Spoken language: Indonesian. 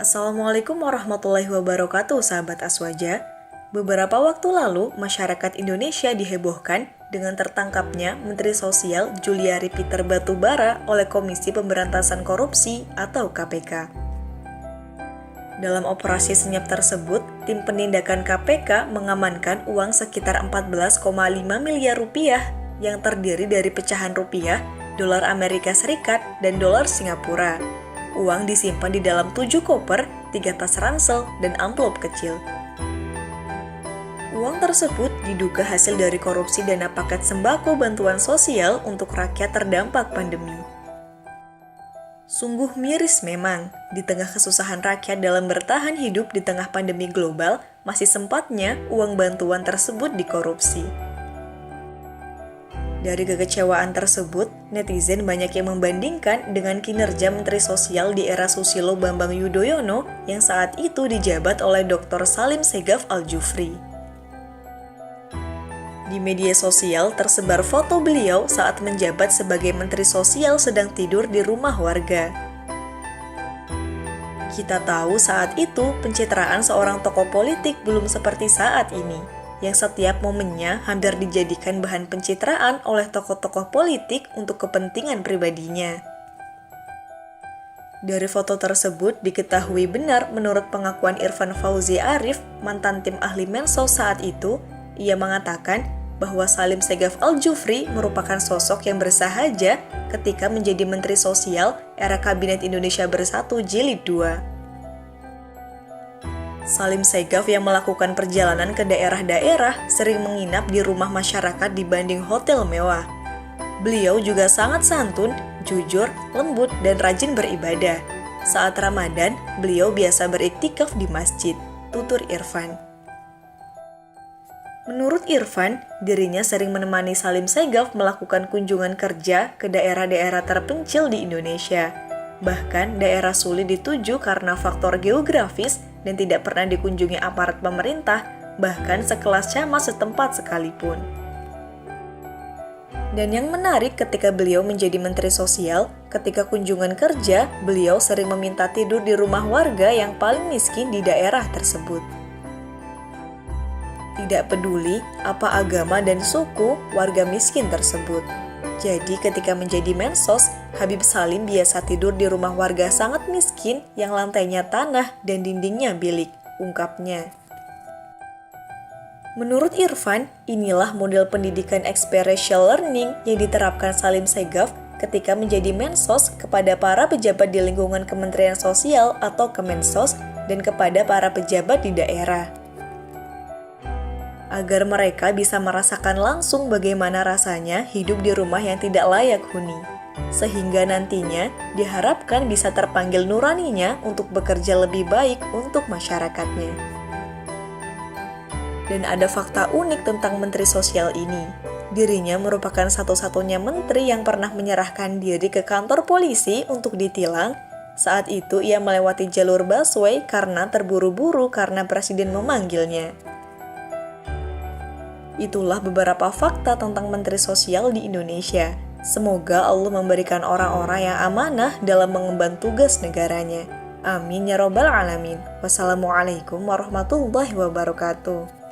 Assalamualaikum warahmatullahi wabarakatuh, sahabat Aswaja. Beberapa waktu lalu, masyarakat Indonesia dihebohkan dengan tertangkapnya Menteri Sosial Juliari Peter Batubara oleh Komisi Pemberantasan Korupsi atau KPK. Dalam operasi senyap tersebut, tim penindakan KPK mengamankan uang sekitar 14,5 miliar rupiah yang terdiri dari pecahan rupiah, dolar Amerika Serikat, dan dolar Singapura. Uang disimpan di dalam 7 koper, 3 tas ransel, dan amplop kecil. Uang tersebut diduga hasil dari korupsi dana paket sembako bantuan sosial untuk rakyat terdampak pandemi. Sungguh miris memang, di tengah kesusahan rakyat dalam bertahan hidup di tengah pandemi global, masih sempatnya uang bantuan tersebut dikorupsi. Dari kekecewaan tersebut, netizen banyak yang membandingkan dengan kinerja Menteri Sosial di era Susilo Bambang Yudhoyono yang saat itu dijabat oleh Dr. Salim Segaf Al-Jufri. Di media sosial tersebar foto beliau saat menjabat sebagai Menteri Sosial sedang tidur di rumah warga. Kita tahu saat itu pencitraan seorang tokoh politik belum seperti saat ini, yang setiap momennya hampir dijadikan bahan pencitraan oleh tokoh-tokoh politik untuk kepentingan pribadinya. Dari foto tersebut diketahui benar menurut pengakuan Irfan Fauzi Arif, mantan tim ahli Mensos saat itu, ia mengatakan bahwa Salim Segaf Al-Jufri merupakan sosok yang bersahaja ketika menjadi Menteri Sosial era Kabinet Indonesia Bersatu Jilid 2. Salim Segaf yang melakukan perjalanan ke daerah-daerah sering menginap di rumah masyarakat dibanding hotel mewah. Beliau juga sangat santun, jujur, lembut, dan rajin beribadah. Saat Ramadan, beliau biasa beriktikaf di masjid, tutur Irfan. Menurut Irfan, dirinya sering menemani Salim Segaf melakukan kunjungan kerja ke daerah-daerah terpencil di Indonesia. Bahkan daerah sulit dituju karena faktor geografis dan tidak pernah dikunjungi aparat pemerintah, bahkan sekelas camat setempat sekalipun. Dan yang menarik ketika beliau menjadi Menteri Sosial, ketika kunjungan kerja, beliau sering meminta tidur di rumah warga yang paling miskin di daerah tersebut. Tidak peduli apa agama dan suku warga miskin tersebut. Jadi ketika menjadi Mensos, Habib Salim biasa tidur di rumah warga sangat miskin yang lantainya tanah dan dindingnya bilik, ungkapnya. Menurut Irfan, inilah model pendidikan experiential learning yang diterapkan Salim Segaf ketika menjadi Mensos kepada para pejabat di lingkungan Kementerian Sosial atau Kemensos dan kepada para pejabat di daerah. Agar mereka bisa merasakan langsung bagaimana rasanya hidup di rumah yang tidak layak huni. Sehingga nantinya diharapkan bisa terpanggil nuraninya untuk bekerja lebih baik untuk masyarakatnya. Dan ada fakta unik tentang Menteri Sosial ini. Dirinya merupakan satu-satunya menteri yang pernah menyerahkan diri ke kantor polisi untuk ditilang. Saat itu ia melewati jalur busway karena terburu-buru karena presiden memanggilnya. Itulah beberapa fakta tentang Menteri Sosial di Indonesia. Semoga Allah memberikan orang-orang yang amanah dalam mengemban tugas negaranya. Amin ya robbal alamin. Wassalamualaikum warahmatullahi wabarakatuh.